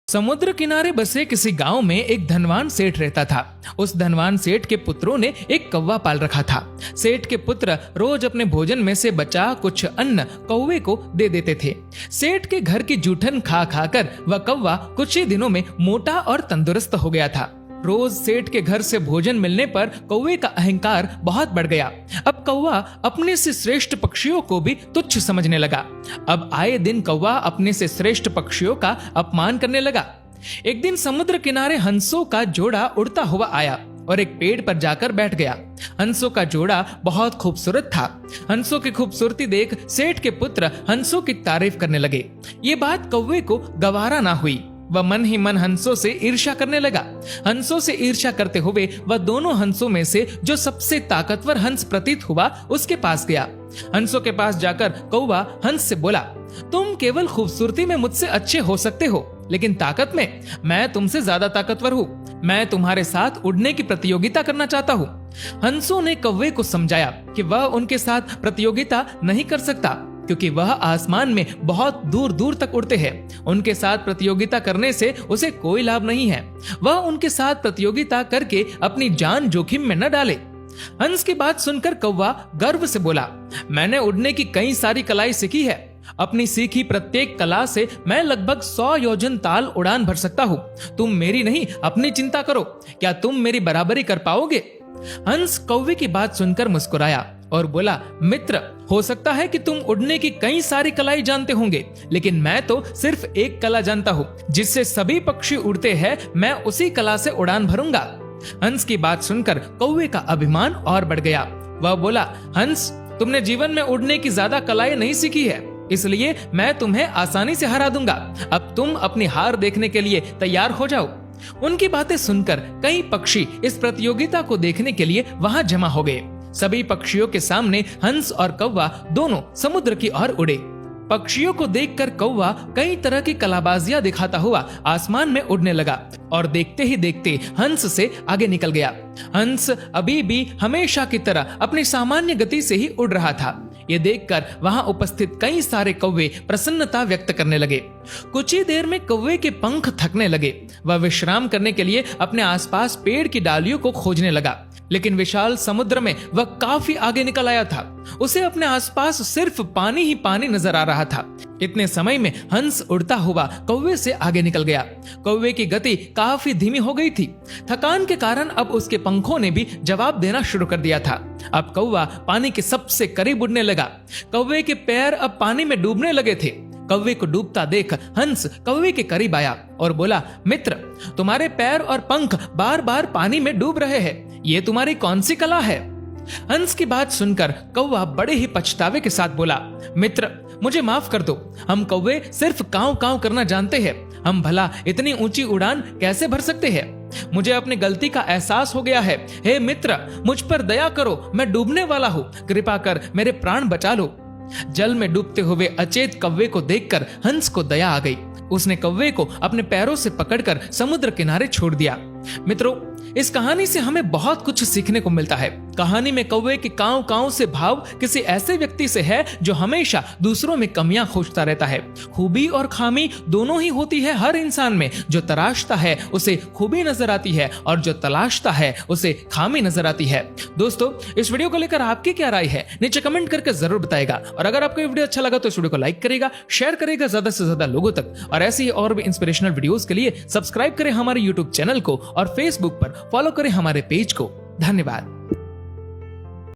समुद्र किनारे बसे किसी गांव में एक धनवान सेठ रहता था। उस धनवान सेठ के पुत्रों ने एक कौवा पाल रखा था। सेठ के पुत्र रोज अपने भोजन में से बचा कुछ अन्न कौवे को दे देते थे। सेठ के घर की जूठन खा खाकर वह कौवा कुछ ही दिनों में मोटा और तंदुरुस्त हो गया था। रोज सेठ के घर से भोजन मिलने पर कौवे का अहंकार बहुत बढ़ गया। अब कौवा अपने से श्रेष्ठ पक्षियों को भी तुच्छ समझने लगा। अब आए दिन कौवा अपने से श्रेष्ठ पक्षियों का अपमान करने लगा। एक दिन समुद्र किनारे हंसों का जोड़ा उड़ता हुआ आया और एक पेड़ पर जाकर बैठ गया। हंसों का जोड़ा बहुत खूबसूरत था। हंसों की खूबसूरती देख सेठ के पुत्र हंसों की तारीफ करने लगे। ये बात कौवे को गवारा ना हुई। वह मन ही मन हंसों से ईर्ष्या करने लगा। हंसों से ईर्ष्या करते हुए वह दोनों हंसों में से जो सबसे ताकतवर हंस प्रतीत हुआ उसके पास गया। हंसों के पास जाकर कौवा हंस से बोला, तुम केवल खूबसूरती में मुझसे अच्छे हो सकते हो, लेकिन ताकत में मैं तुमसे ज्यादा ताकतवर हूँ। मैं तुम्हारे साथ उड़ने की प्रतियोगिता करना चाहता हूँ। हंसों ने कौवे को समझाया कि वह उनके साथ प्रतियोगिता नहीं कर सकता, क्योंकि वह आसमान में बहुत दूर दूर तक उड़ते हैं। उनके साथ प्रतियोगिता करने से उसे कोई लाभ नहीं है। वह उनके साथ प्रतियोगिता करके अपनी जान जोखिम में न डाले। हंस की बात सुनकर कौवा गर्व से बोला, मैंने उड़ने की कई सारी कलाएं सीखी है। अपनी सीखी प्रत्येक कला से मैं लगभग 100 योजन ताल उड़ान भर सकता हूँ। तुम मेरी नहीं अपनी चिंता करो। क्या तुम मेरी बराबरी कर पाओगे? हंस कौवे की बात सुनकर मुस्कुराया और बोला, मित्र, हो सकता है कि तुम उड़ने की कई सारी कलाएं जानते होंगे, लेकिन मैं तो सिर्फ एक कला जानता हूँ जिससे सभी पक्षी उड़ते हैं। मैं उसी कला से उड़ान भरूंगा। हंस की बात सुनकर कौवे का अभिमान और बढ़ गया। वह बोला, हंस, तुमने जीवन में उड़ने की ज्यादा कलाएं नहीं सीखी है, इसलिए मैं तुम्हें आसानी से हरा दूंगा। अब तुम अपनी हार देखने के लिए तैयार हो जाओ। उनकी बातें सुनकर कई पक्षी इस प्रतियोगिता को देखने के लिए वहां जमा हो गए। सभी पक्षियों के सामने हंस और कौवा दोनों समुद्र की ओर उड़े। पक्षियों को देखकर कौवा कई तरह की कलाबाजियां दिखाता हुआ आसमान में उड़ने लगा और देखते ही देखते हंस से आगे निकल गया। हंस अभी भी हमेशा की तरह अपनी सामान्य गति से ही उड़ रहा था। ये देखकर वहां उपस्थित कई सारे कौवे प्रसन्नता व्यक्त करने लगे। कुछ ही देर में कौवे के पंख थकने लगे। वह विश्राम करने के लिए अपने आसपास पेड़ की डालियों को खोजने लगा, लेकिन विशाल समुद्र में वह काफी आगे निकल आया था। उसे अपने आसपास सिर्फ पानी ही पानी नजर आ रहा था। इतने समय में हंस उड़ता हुआ कौवे से आगे निकल गया। कौवे की गति काफी धीमी हो गई थी। थकान के कारण अब उसके पंखों ने भी जवाब देना शुरू कर दिया था। अब कौवा पानी के सबसे करीब उड़ने लगा। कौवे के पैर अब पानी में डूबने लगे थे। कौवे को डूबता देख हंस कौवे के करीब आया और बोला, मित्र, तुम्हारे पैर और पंख बार बार पानी में डूब रहे हैं। ये तुम्हारी कौन सी कला है? हंस की बात सुनकर कौवा बड़े ही पछतावे के साथ बोला, मित्र, मुझे माफ कर दो। हम कौवे सिर्फ कांव कांव करना जानते हैं। हम भला इतनी ऊंची उड़ान कैसे भर सकते हैं? मुझे अपनी गलती का एहसास हो गया है। हे मित्र, मुझ पर दया करो, मैं डूबने वाला हूँ। कृपा कर मेरे प्राण बचा लो। जल में डूबते हुए अचेत कौवे को देखकर हंस को दया आ गई। उसने कौवे को अपने पैरों से पकड़कर समुद्र किनारे छोड़ दिया। मित्रों, इस कहानी से हमें बहुत कुछ सीखने को मिलता है। कहानी में कौवे के कांव कांव से भाव किसी ऐसे व्यक्ति से है जो हमेशा दूसरों में कमियां खोजता रहता है। खूबी और खामी दोनों ही होती है हर इंसान में। जो तराशता है उसे खूबी नजर आती है और जो तलाशता है उसे खामी नजर आती है। दोस्तों, इस वीडियो को लेकर आपकी क्या राय है नीचे कमेंट करके जरूर बताएगा। और अगर आपको ये वीडियो अच्छा लगा तो इस वीडियो को लाइक करेगा, शेयर करेगा ज्यादा से ज्यादा लोगों तक। और ऐसे ही और भी इंस्पिरेशनल वीडियोस के लिए सब्सक्राइब करें हमारे यूट्यूब चैनल को और फेसबुक पर फॉलो करें हमारे पेज को। धन्यवाद।